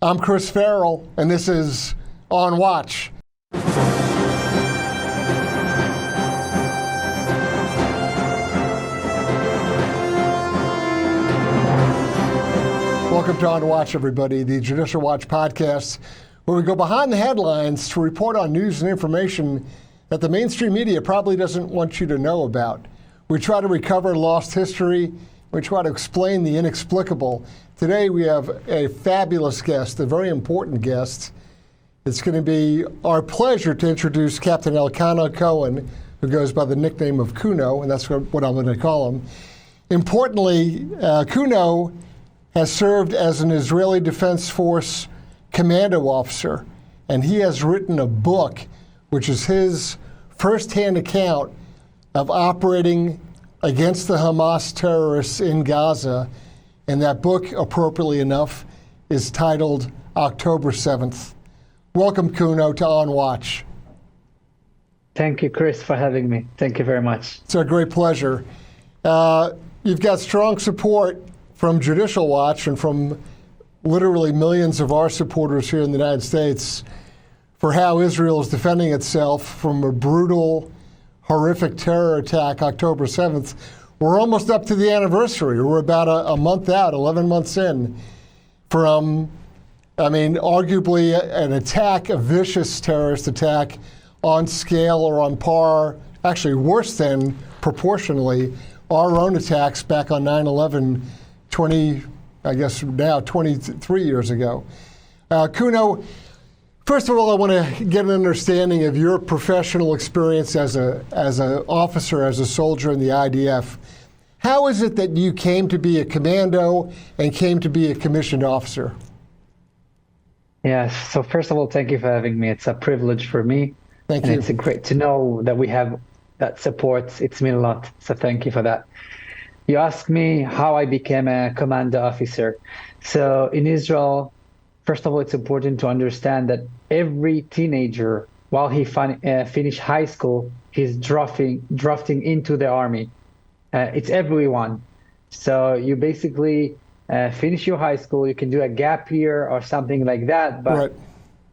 I'm Chris Farrell, and this is On Watch. Welcome to On Watch, everybody, the Judicial Watch podcast, where we go behind the headlines to report on news and information that the mainstream media probably doesn't want you to know about. We try to recover lost history. We try to explain the inexplicable. Today we have a fabulous guest, a very important guest. It's going to be our pleasure to introduce Captain Elkana Cohen, who goes by the nickname of Kuno, and that's what I'm going to call him. Importantly, Kuno has served as an Israeli Defense Force Commando officer, and he has written a book, which is his firsthand account of operating against the Hamas terrorists in Gaza. And that book, appropriately enough, is titled October 7th. Welcome, Kuno, to On Watch. Thank you, Chris, for having me. Thank you very much. It's a great pleasure. You've got strong support from Judicial Watch and from literally millions of our supporters here in the United States for how Israel is defending itself from a brutal, horrific terror attack October 7th. We're almost up to the anniversary. We're about a month out, 11 months in from, arguably an attack, a vicious terrorist attack on scale or on par, actually worse than proportionally, our own attacks back on 9/11, 23 years ago. Kuno, first of all, I want to get an understanding of your professional experience as an officer, as a soldier in the IDF. How is it that you came to be a commando and came to be a commissioned officer? Yes. So first of all, thank you for having me. It's a privilege for me. Thank you. It's great to know that we have that support. It's meant a lot. So thank you for that. You asked me how I became a commando officer. So in Israel, first of all, it's important to understand that every teenager, while he finish high school, he's drafting into the army. It's everyone. So you basically finish your high school. You can do a gap year or something like that. But right.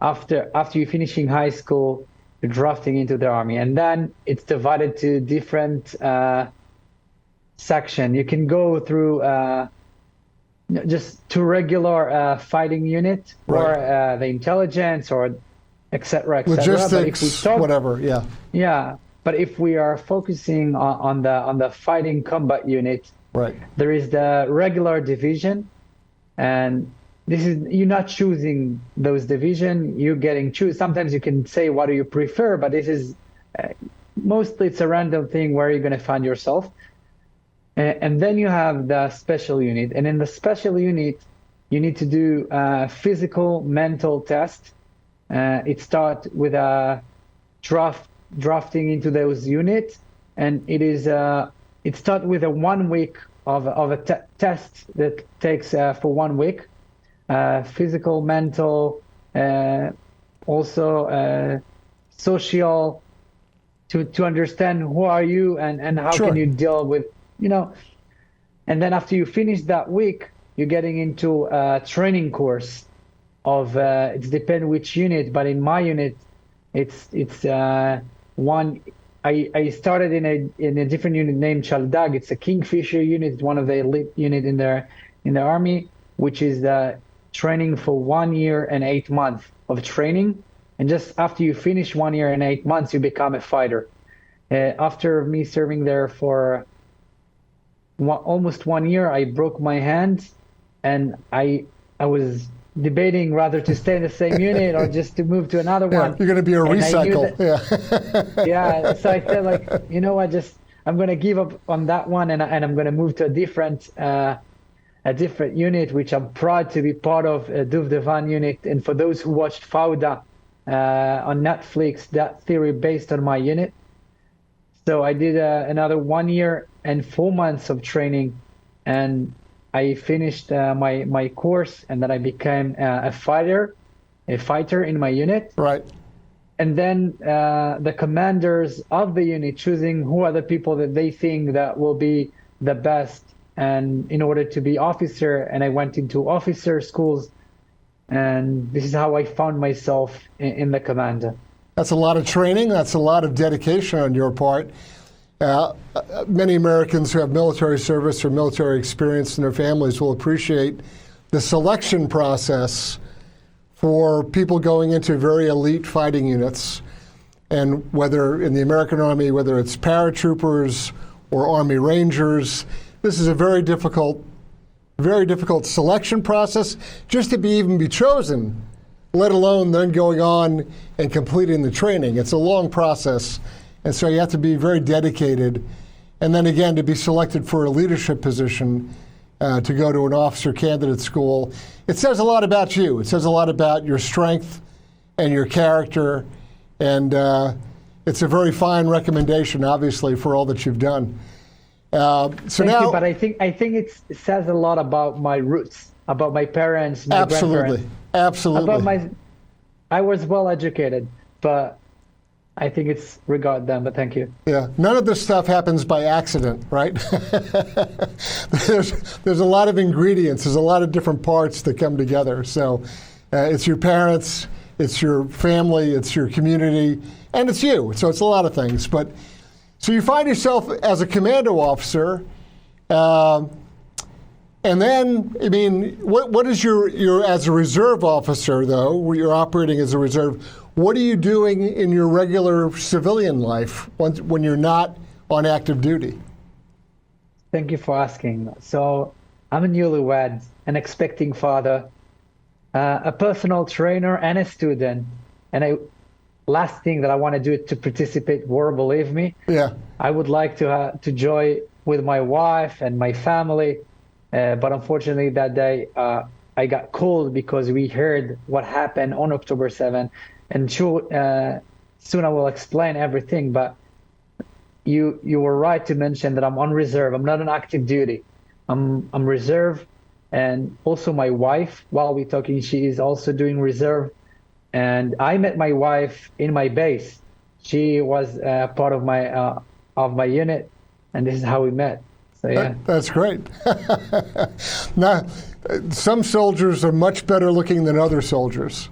after you finishing high school, you're drafting into the army, and then it's divided to different section. You can go through just to regular fighting unit, right, or the intelligence, or etc. Logistics, whatever. Yeah. Yeah. But if we are focusing on the fighting combat unit, right, there is the regular division, and this is, you're not choosing those division. You're getting choose. Sometimes you can say what do you prefer, but this is mostly it's a random thing where you're going to find yourself. And then you have the special unit, and in the special unit, you need to do a physical, mental test. It starts with a drafting into those units, and it starts with a 1 week of a test that takes for 1 week. Physical, mental, also social, to understand who are you and how Sure. can you deal with. And then after you finish that week, you're getting into a training course of it depends which unit, but in my unit, it's one. I started in a different unit named Chaldag. It's a Kingfisher unit, one of the elite unit in the army, which is the training for 1 year and 8 months of training. And just after you finish 1 year and 8 months, you become a fighter. After me serving there for almost 1 year, I broke my hand, and I was debating whether to stay in the same unit or just to move to another one. You're going to be a recycle. Yeah. So I said, I'm going to give up on that one, and I'm going to move to a different unit, which I'm proud to be part of, Duvdevan unit. And for those who watched Fauda on Netflix, that theory based on my unit. So I did another 1 year and 4 months of training, and I finished my course, and then I became a fighter in my unit. Right. And then the commanders of the unit choosing who are the people that they think that will be the best, and in order to be officer, and I went into officer schools And this is how I found myself in the Commando. That's a lot of training. That's a lot of dedication on your part. Many Americans who have military service or military experience in their families will appreciate the selection process for people going into very elite fighting units. And whether in the American Army, whether it's paratroopers or Army Rangers, this is a very difficult selection process just to even be chosen, let alone then going on and completing the training. It's a long process, and so you have to be very dedicated. And then again, to be selected for a leadership position, to go to an officer candidate school, it says a lot about you. It says a lot about your strength and your character, and it's a very fine recommendation, obviously, for all that you've done. Thank you, but I think it says a lot about my roots, about my parents, my grandparents. Absolutely. I was well educated, but I think it's regard them, but thank you. Yeah, none of this stuff happens by accident, right? There's a lot of ingredients, there's a lot of different parts that come together. So it's your parents, it's your family, it's your community, and it's you. So it's a lot of things. But so you find yourself as a commando officer, and then, I mean, what is your as a reserve officer, though, where you're operating as a reserve, what are you doing in your regular civilian life when you're not on active duty? Thank you for asking. So I'm a newlywed, an expecting father, a personal trainer, and a student. And last thing that I want to do to participate war, believe me. Yeah. I would like to join with my wife and my family, but unfortunately that day I got called because we heard what happened on October 7th. And soon I will explain everything. But you were right to mention that I'm on reserve. I'm not on active duty. I'm reserve, and also my wife, while we're talking, she is also doing reserve. And I met my wife in my base. She was part of my unit, and this is how we met. So yeah, that's great. Now, some soldiers are much better looking than other soldiers.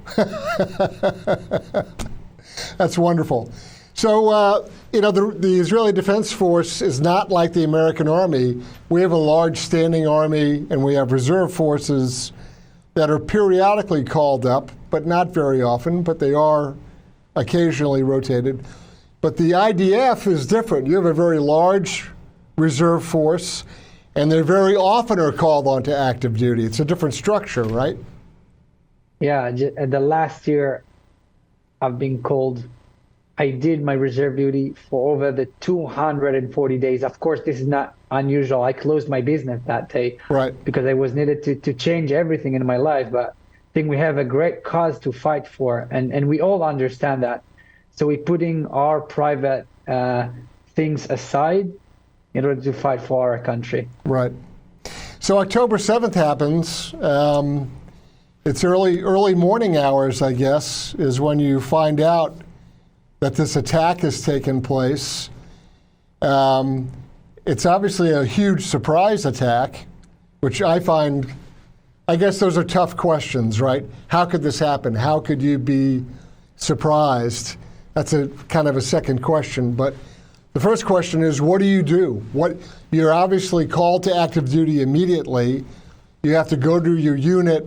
That's wonderful. So the Israeli Defense Force is not like the American Army. We have a large standing army, and we have reserve forces that are periodically called up, but not very often, but they are occasionally rotated. But the IDF is different. You have a very large reserve force, and they very often are called onto active duty. It's a different structure, right? Yeah, the last year I've been called. I did my reserve duty for over the 240 days. Of course, this is not unusual. I closed my business that day, right, because I was needed to change everything in my life. But I think we have a great cause to fight for, and we all understand that. So we're putting our private things aside in order to fight for our country. Right. So October 7th happens. It's early morning hours, I guess, is when you find out that this attack has taken place. It's obviously a huge surprise attack, which I guess those are tough questions, right? How could this happen? How could you be surprised? That's a kind of a second question, but the first question is, what do you do? You're obviously called to active duty immediately. You have to go to your unit,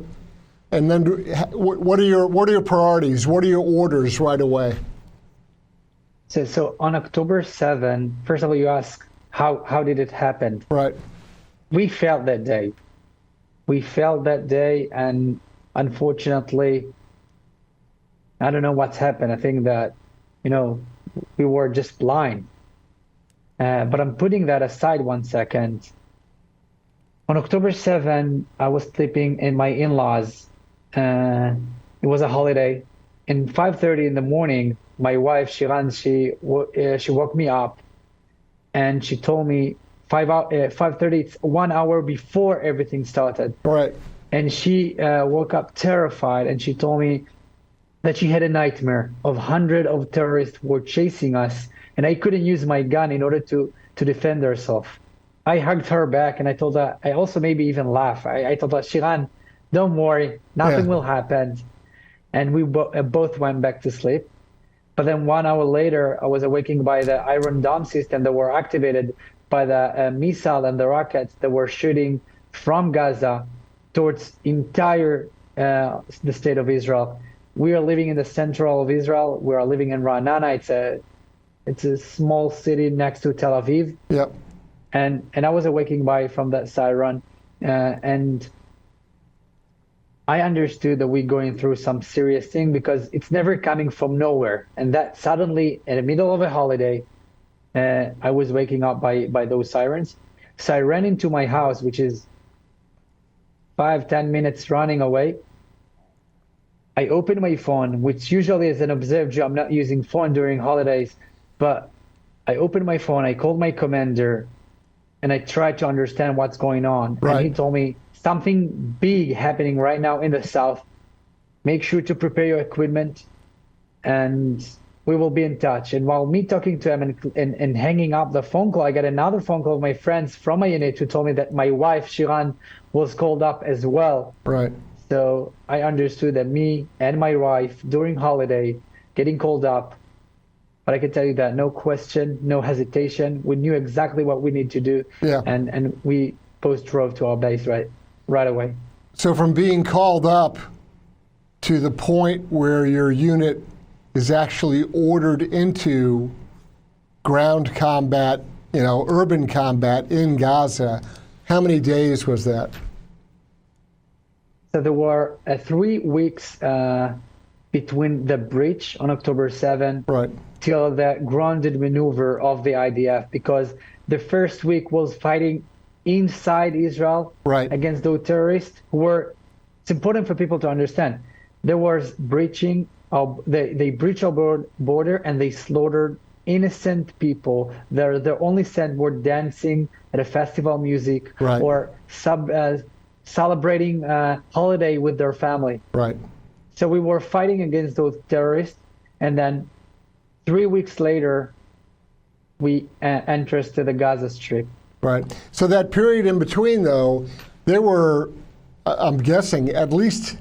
and then what are your priorities? What are your orders right away? So on October 7th, first of all, you ask, how did it happen? Right. We felt that day. And unfortunately, I don't know what's happened. I think that, we were just blind. But I'm putting that aside 1 second. On October 7th, I was sleeping in my in-laws. It was a holiday. And 5:30 in the morning, my wife, Shiran, she woke me up, and she told me 5:30, it's 1 hour before everything started. Right. And she woke up terrified, and she told me that she had a nightmare of hundreds of terrorists were chasing us, and I couldn't use my gun in order to defend herself. I hugged her back, and I told her, I also maybe even laughed. I told her, Shiran, don't worry, nothing Yeah. will happen. And we both went back to sleep. But then 1 hour later, I was awakened by the Iron Dome system that were activated by the missile and the rockets that were shooting from Gaza towards entire the state of Israel. We are living in the central of Israel. We are living in Ra'anana. It's a small city next to Tel Aviv. Yep. And I was awakened from that siren, and I understood that we're going through some serious thing because it's never coming from nowhere. And that suddenly, in the middle of a holiday, I was waking up by those sirens. So I ran into my house, which is 5-10 minutes running away. I opened my phone, which usually as an observed job, I'm not using phone during holidays, but I opened my phone, I called my commander, and I tried to understand what's going on. Right. And he told me, something big happening right now in the south. Make sure to prepare your equipment, and we will be in touch. And while me talking to him and hanging up the phone call, I got another phone call of my friends from my unit who told me that my wife, Shiran, was called up as well. Right. So I understood that me and my wife during holiday getting called up. But I can tell you that no question, no hesitation. We knew exactly what we need to do. Yeah. And we both drove to our base right away. So from being called up to the point where your unit is actually ordered into ground combat, urban combat in Gaza, how many days was that? So there were 3 weeks between the breach on October 7 Right. till the grounded maneuver of the IDF, because the first week was fighting inside Israel Right. against those terrorists who were, it's important for people to understand, there was breaching of, they breached our border and they slaughtered innocent people. Their only sin were dancing at a festival music Right. or celebrating a holiday with their family. Right. So we were fighting against those terrorists, and then 3 weeks later, we entered to the Gaza Strip. Right. So that period in between, though, there were, I'm guessing, at least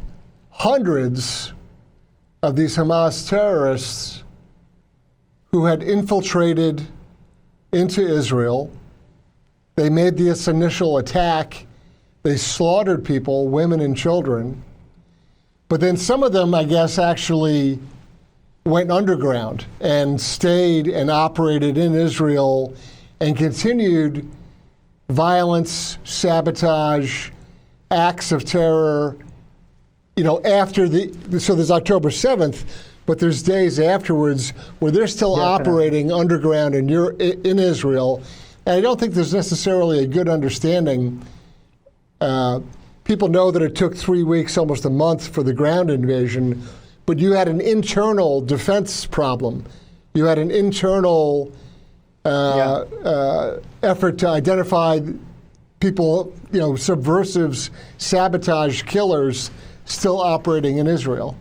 hundreds of these Hamas terrorists who had infiltrated into Israel. They made this initial attack. They slaughtered people, women and children. But then some of them, I guess, actually went underground and stayed and operated in Israel and continued violence, sabotage, acts of terror, after so there's October 7th, but there's days afterwards where they're still operating underground in Israel. And I don't think there's necessarily a good understanding. People know that it took 3 weeks, almost a month for the ground invasion, but you had an internal defense problem. You had an internal effort to identify people, subversives, sabotage, killers still operating in Israel.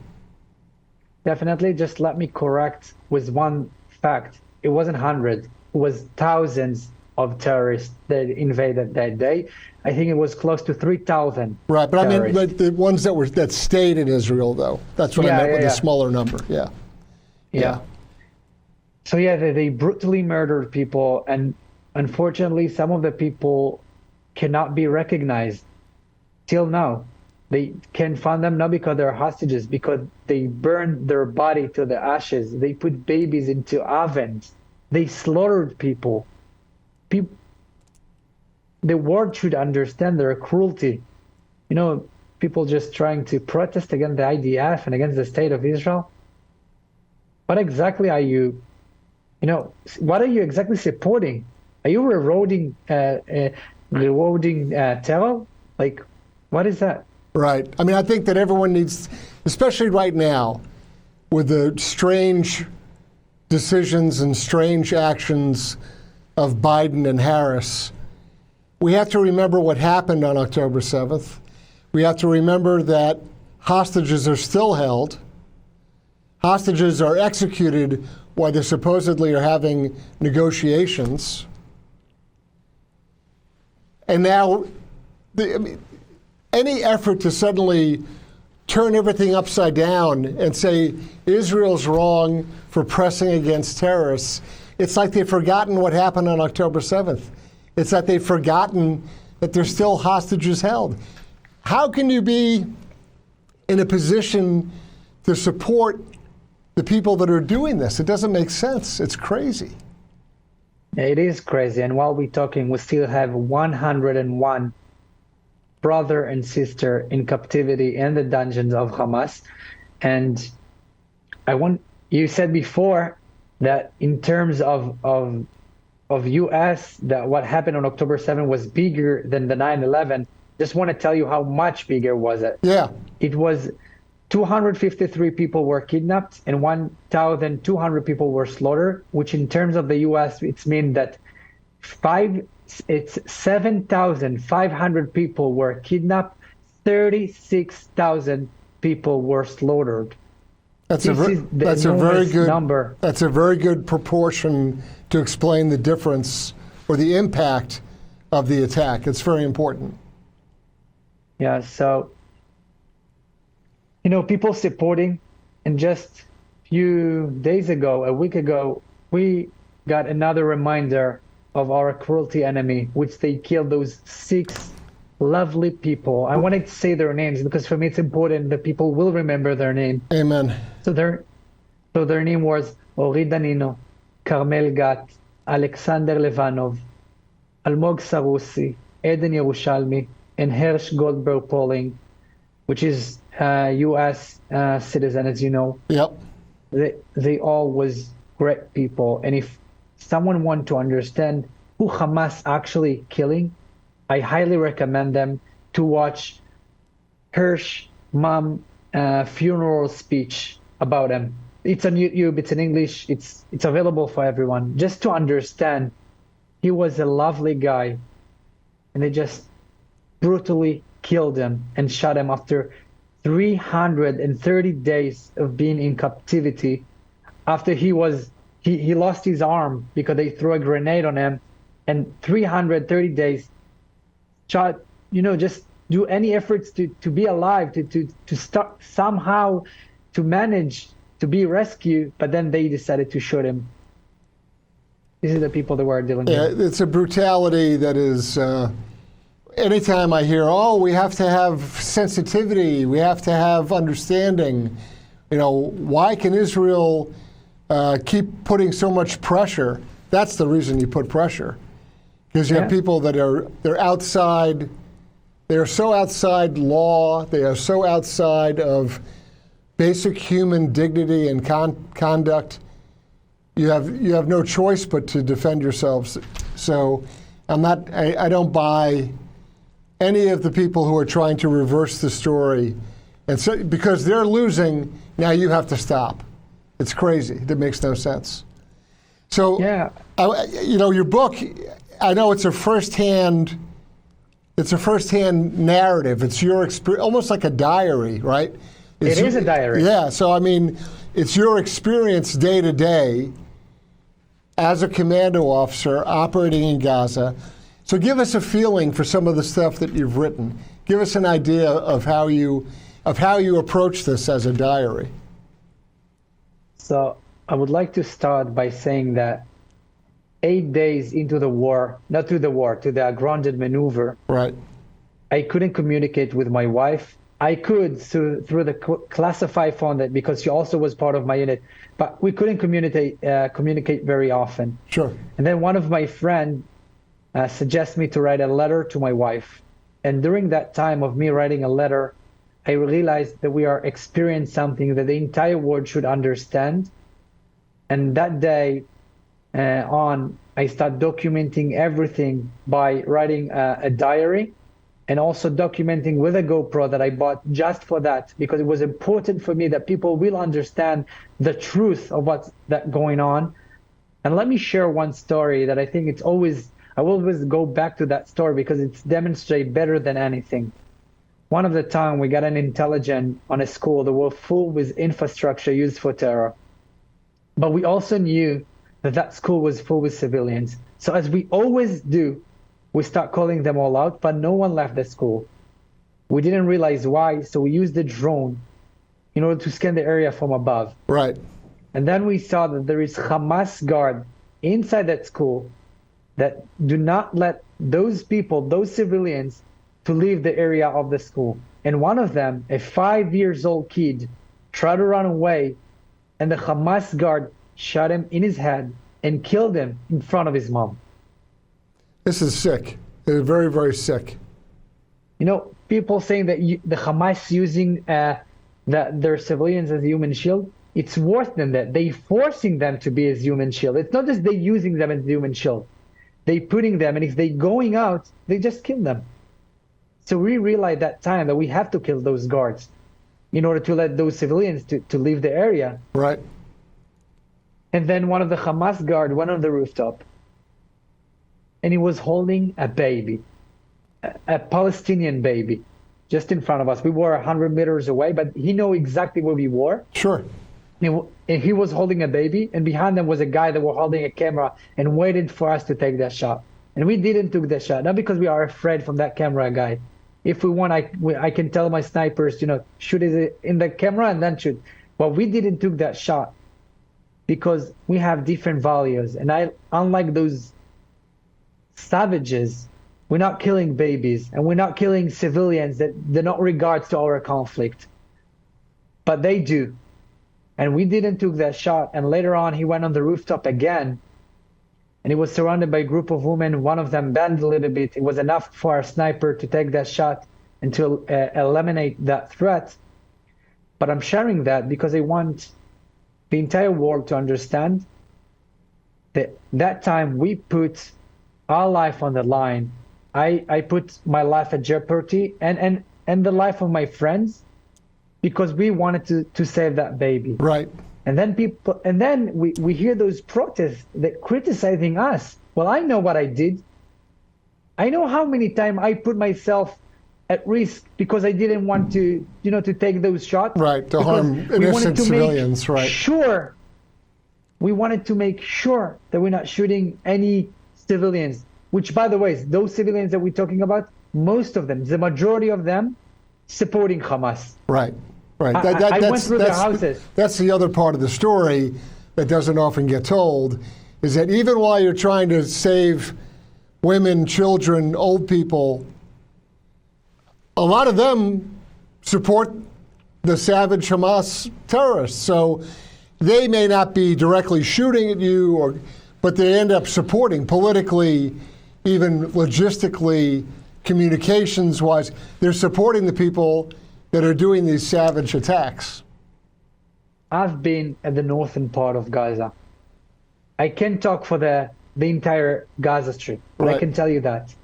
Definitely. Just let me correct with one fact. It wasn't hundreds. It was thousands of terrorists that invaded that day. I think it was close to 3,000. Right, but terrorists. I mean, but the ones that stayed in Israel, though. That's what I meant with the smaller number. Yeah. So they brutally murdered people, and unfortunately, some of the people cannot be recognized till now. They can't find them not because they're hostages, because they burned their body to the ashes. They put babies into ovens. They slaughtered people. The world should understand their cruelty. People just trying to protest against the IDF and against the state of Israel. What exactly are you, what are you exactly supporting? Are you rewarding terror? Like, what is that? Right. I mean, I think that everyone needs, especially right now, with the strange decisions and strange actions of Biden and Harris, we have to remember what happened on October 7th. We have to remember that hostages are still held. Hostages are executed while they supposedly are having negotiations. And now, any effort to suddenly turn everything upside down and say Israel's wrong for pressing against terrorists, it's like they've forgotten what happened on October 7th. It's that they've forgotten that there's still hostages held. How can you be in a position to support the people that are doing this? It doesn't make sense. It's crazy. It is crazy. And while we're talking, we still have 101 brother and sister in captivity in the dungeons of Hamas. And you said before that in terms of US, that what happened on October 7th was bigger than the 9/11. Just want to tell you how much bigger was it. Yeah. It was 253 people were kidnapped and 1,200 people were slaughtered, which in terms of the US, it's mean that 7,500 people were kidnapped, 36,000 people were slaughtered. That's a very good number. That's a very good proportion to explain the difference or the impact of the attack. It's very important. Yeah, so people supporting, and just a few days ago, a week ago, we got another reminder of our cruelty enemy, which they killed those 6 lovely people. I wanted to say their names because for me it's important that people will remember their name. Amen. So their name was Ori Danino, Carmel Gat, Alexander Levanov, Almog Sarusi, Eden Yerushalmi, and Hersh Goldberg Pauling, which is U.S. citizen, as you know. Yep. They all was great people. And if someone want to understand who Hamas actually killing, I highly recommend them to watch Hersh mom funeral speech about him. It's on YouTube, it's in English, it's available for everyone. Just to understand, he was a lovely guy, and they just brutally killed him and shot him after 330 days of being in captivity. After he lost his arm because they threw a grenade on him, and 330 days shot, just do any efforts to be alive, to start somehow to manage to be rescued, but then they decided to shoot him. These are the people that we're dealing with. It's a brutality that is, anytime I hear, we have to have sensitivity, we have to have understanding, why can Israel keep putting so much pressure? That's the reason you put pressure. Because you have people that they're outside, they are so outside law, they are so outside of basic human dignity and conduct. You have no choice but to defend yourselves. So I don't buy any of the people who are trying to reverse the story. And so because they're losing, now you have to stop. It's crazy. It makes no sense. So, your book, I know it's a firsthand narrative. It's your experience, almost like a diary, right? It is a diary. Yeah. So, it's your experience day to day as a commando officer operating in Gaza. So give us a feeling for some of the stuff that you've written. Give us an idea of how you approach this as a diary. So I would like to start by saying that 8 days into the war, not to the war, to the grounded maneuver, right? I couldn't communicate with my wife. I could through the classified phone, because she also was part of my unit, but we couldn't communicate very often. Sure. And then one of my friends suggested me to write a letter to my wife. And during that time of me writing a letter, I realized that we are experiencing something that the entire world should understand. And that day I start documenting everything by writing a diary, and also documenting with a GoPro that I bought just for that, because it was important for me that people will understand the truth of what's going on. And let me share one story that I think I will always go back to that story because it's demonstrated better than anything. One of the time we got an intelligence on a school that was full with infrastructure used for terror. But we also knew that school was full with civilians. So as we always do, we start calling them all out, but no one left the school. We didn't realize why, so we used the drone in order to scan the area from above. Right. And then we saw that there is Hamas guard inside that school that do not let those people, those civilians, to leave the area of the school. And one of them, a 5-year-old kid, tried to run away, and the Hamas guard shot him in his head and killed him in front of his mom. This is sick. It is very, very sick. You know, people saying that the Hamas using their civilians as a human shield, it's worse than that. They forcing them to be as human shield. It's not just they using them as human shield. They putting them, and if they going out, they just kill them. So we realized that time that we have to kill those guards in order to let those civilians to leave the area. Right. And then one of the Hamas guard went on the rooftop, and he was holding a baby, a Palestinian baby, just in front of us. We were 100 meters away, but he knew exactly where we were. Sure. And he was holding a baby, and behind them was a guy that was holding a camera and waited for us to take that shot. And we didn't take that shot, not because we are afraid from that camera guy. If we want, I can tell my snipers, shoot it in the camera and then shoot. But we didn't take that shot because we have different values. And unlike those savages, we're not killing babies and we're not killing civilians that they're not regards to our conflict. But they do. And we didn't take that shot. And later on, he went on the rooftop again. And he was surrounded by a group of women. One of them bent a little bit. It was enough for our sniper to take that shot and to eliminate that threat. But I'm sharing that because I want the entire world to understand that that time we put our life on the line. I put my life at jeopardy and the life of my friends because we wanted to save that baby. Right. And then we hear those protests that criticizing us. Well, I know what I did. I know how many times I put myself at risk because I didn't want to take those shots. Right, to harm innocent civilians, right. Sure. We wanted to make sure that we're not shooting any civilians, which, by the way, those civilians that we're talking about, most of them, the majority of them, supporting Hamas. Right. Right. I went through their houses. That's the other part of the story that doesn't often get told, is that even while you're trying to save women, children, old people, a lot of them support the savage Hamas terrorists. So they may not be directly shooting at you, but they end up supporting politically, even logistically, communications-wise. They're supporting the people that are doing these savage attacks. I've been at the northern part of Gaza. I can't talk for the entire Gaza Strip, but Right. I can tell you that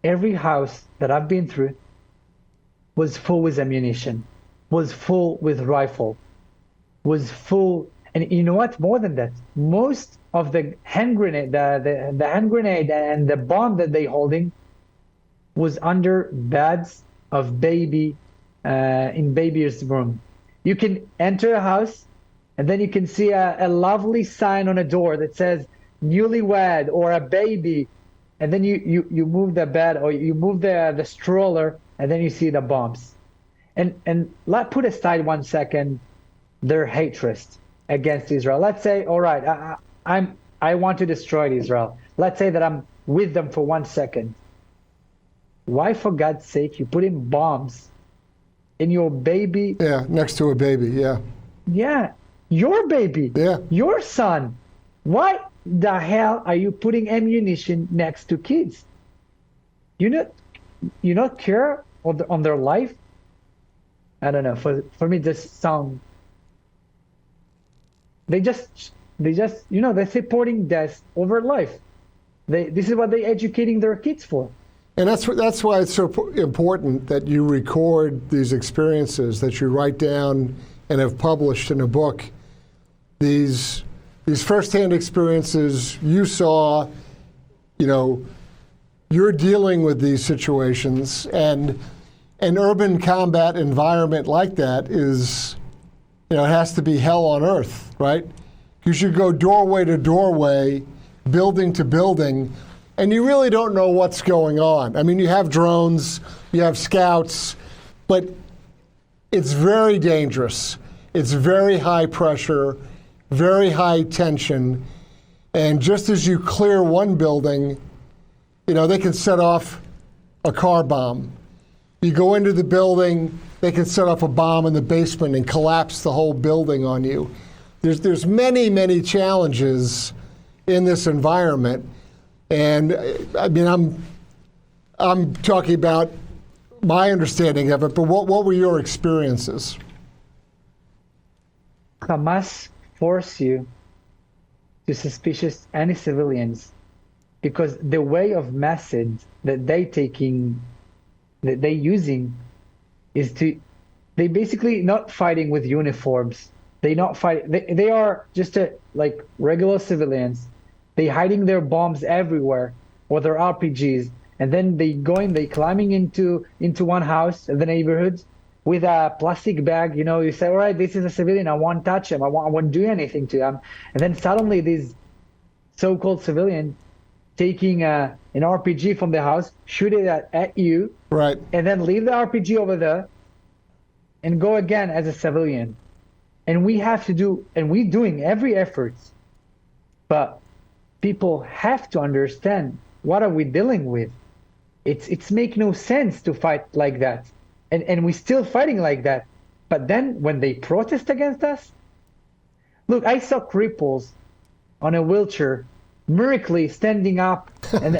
every house that I've been through was full with ammunition, was full with rifle, was full, and you know what? More than that, most of the hand grenade, the hand grenade and the bomb that they holding was under beds of baby. In baby's room. You can enter a house and then you can see a lovely sign on a door that says newlywed or a baby, and then you move the bed or you move the stroller and then you see the bombs. And let's put aside 1 second their hatred against Israel. Let's say, all right, I want to destroy Israel. Let's say that I'm with them for 1 second. Why, for God's sake, you put in bombs in your baby? Yeah, next to a baby, yeah. Yeah, your baby. Yeah. Your son. Why the hell are you putting ammunition next to kids? You not care on their life? I don't know. For me, this sound. They just they're supporting death over life. This is what they're educating their kids for. And that's why it's so important that you record these experiences, that you write down and have published in a book these firsthand experiences you saw. You're dealing with these situations, and an urban combat environment like that is, it has to be hell on earth, right? You should go doorway to doorway, building to building, and you really don't know what's going on. I mean, you have drones, you have scouts, but it's very dangerous. It's very high pressure, very high tension. And just as you clear one building, they can set off a car bomb. You go into the building, they can set off a bomb in the basement and collapse the whole building on you. There's many, many challenges in this environment. And I mean, I'm talking about my understanding of it, but what were your experiences? Hamas force you to suspicious any civilians because the way of message that they using is they basically not fighting with uniforms. They not fight. They are just like regular civilians. They hiding their bombs everywhere or their RPGs, and then they climbing into one house in the neighborhood with a plastic bag. You say, all right, this is a civilian. I won't touch him. I won't do anything to him. And then suddenly these so-called civilians taking an RPG from the house, shoot it at you, right, and then leave the RPG over there and go again as a civilian. And we're doing every effort, but people have to understand what are we dealing with. It's make no sense to fight like that. And we're still fighting like that. But then when they protest against us, look, I saw cripples on a wheelchair miraculously standing up and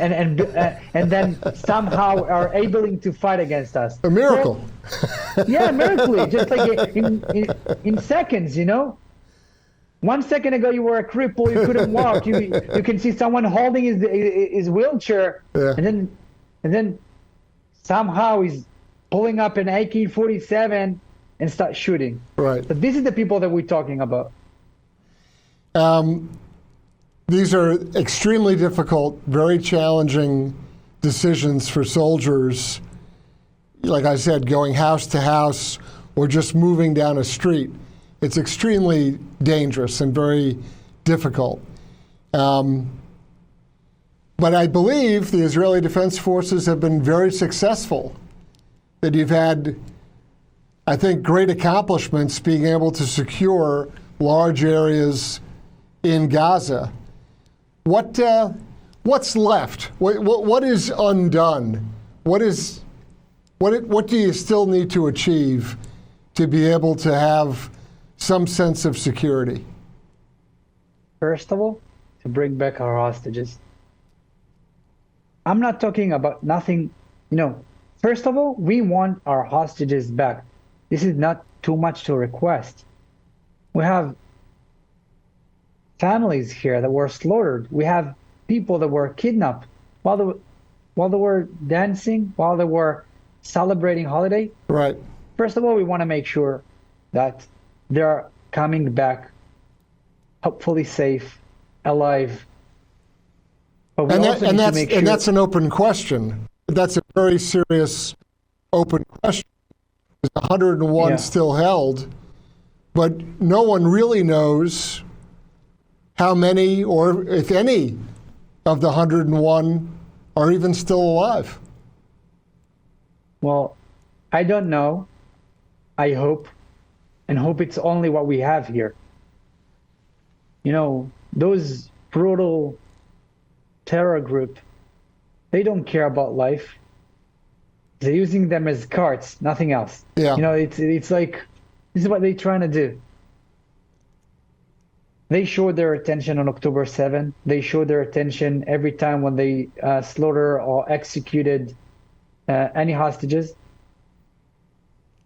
then somehow are able to fight against us. A miracle. Yeah, miraculously, just like in seconds, 1 second ago you were a cripple, you couldn't walk. You can see someone holding his wheelchair, yeah. and then somehow he's pulling up an AK-47 and start shooting. Right. But this is the people that we're talking about. These are extremely difficult, very challenging decisions for soldiers. Like I said, going house to house or just moving down a street. It's extremely dangerous and very difficult. But I believe the Israeli Defense Forces have been very successful. That you've had, I think, great accomplishments being able to secure large areas in Gaza. What's left? What is undone? What do you still need to achieve to be able to have some sense of security? First of all, to bring back our hostages. I'm not talking about nothing, First of all, we want our hostages back. This is not too much to request. We have families here that were slaughtered. We have people that were kidnapped while they were dancing, while they were celebrating holiday. Right. First of all, we want to make sure that they're coming back, hopefully safe, alive. But we also need to make sure. And that's an open question. That's a very serious open question. There's 101 still held, but no one really knows how many, or if any, of the 101 are even still alive. Well, I don't know. I hope it's only what we have here. Those brutal terror group, they don't care about life. They're using them as cards, nothing else. Yeah. It's like, this is what they're trying to do. They showed their attention on October 7th. They showed their attention every time when they slaughter or executed any hostages.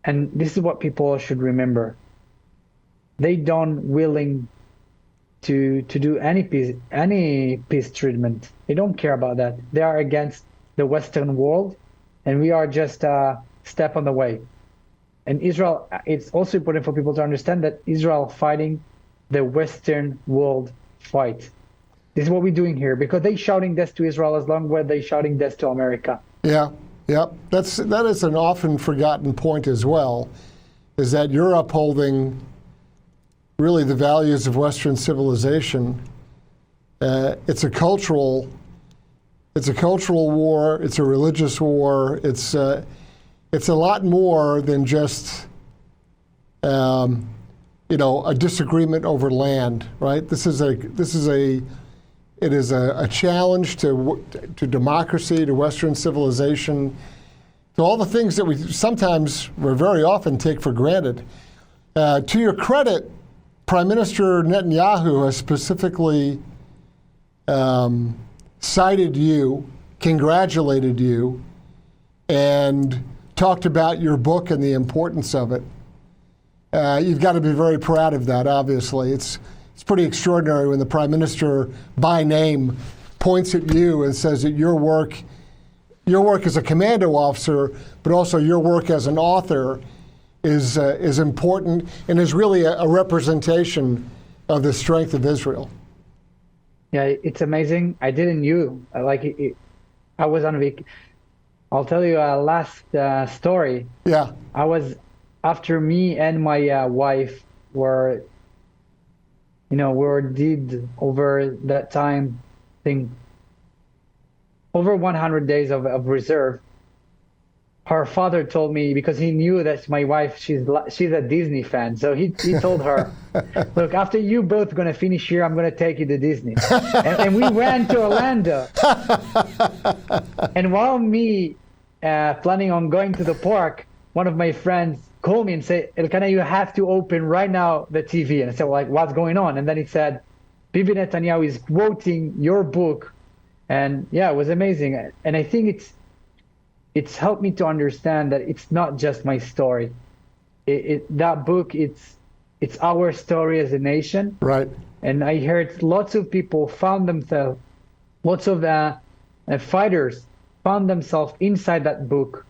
And this is what people should remember. They don't willing to do any peace treatment. They don't care about that. They are against the Western world, and we are just a step on the way. And Israel, it's also important for people to understand that Israel fighting the Western world fight. This is what we're doing here, because they shouting death to Israel as long as they shouting death to America. Yeah. That is an often forgotten point as well, is that you're upholding really the values of Western civilization. It's a cultural war. It's a religious war. It's it's a lot more than just a disagreement over land, right? It is a challenge to democracy, to Western civilization, to all the things that we sometimes, or very often, take for granted. To your credit, Prime Minister Netanyahu has specifically cited you, congratulated you, and talked about your book and the importance of it. You've got to be very proud of that, obviously. It's pretty extraordinary when the Prime Minister, by name, points at you and says that your work as a commando officer, but also your work as an author is important and is really a representation of the strength of Israel. Yeah, it's amazing. I didn't knew. I was on vacation. I'll tell you a last story. Yeah. After me and my wife were did over that time, I think, over 100 days of reserve. Her father told me, because he knew that my wife, she's a Disney fan, so he told her, look, after you both going to finish here, I'm going to take you to Disney. and we ran to Orlando. And while me planning on going to the park, one of my friends called me and said, Elkana, you have to open right now the TV. And I said, like, what's going on? And then he said, Bibi Netanyahu is quoting your book. And yeah, it was amazing. And I think it's helped me to understand that it's not just my story. That book, it's our story as a nation. Right. And I heard lots of people found themselves, lots of fighters found themselves inside that book.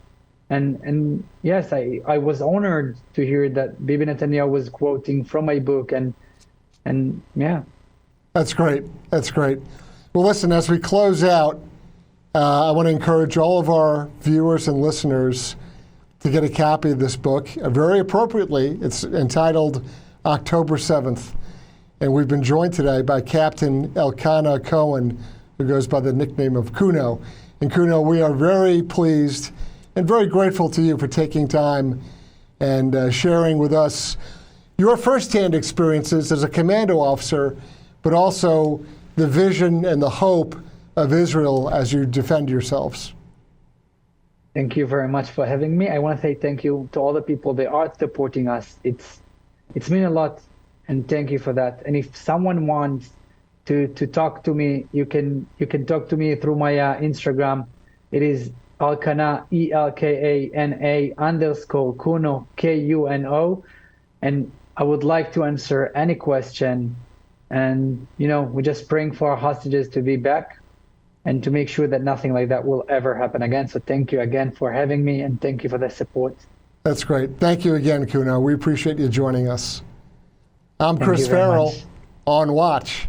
And yes, I was honored to hear that Bibi Netanyahu was quoting from my book, and yeah. That's great. That's great. Well, listen, as we close out, I want to encourage all of our viewers and listeners to get a copy of this book. Very appropriately, it's entitled October 7th. And we've been joined today by Captain Elkana Cohen, who goes by the nickname of Kuno. And Kuno, we are very pleased and very grateful to you for taking time and sharing with us your firsthand experiences as a commando officer, but also the vision and the hope of Israel as you defend yourselves. Thank you very much for having me. I want to say thank you to all the people that are supporting us. It's mean a lot, and thank you for that. And if someone wants to talk to me, you can talk to me through my Instagram. It is Elkana, ELKANA _Kuno, KUNO. And I would like to answer any question. And, we're just praying for our hostages to be back and to make sure that nothing like that will ever happen again. So thank you again for having me, and thank you for the support. That's great. Thank you again, Kuno. We appreciate you joining us. I'm Chris Farrell on Watch.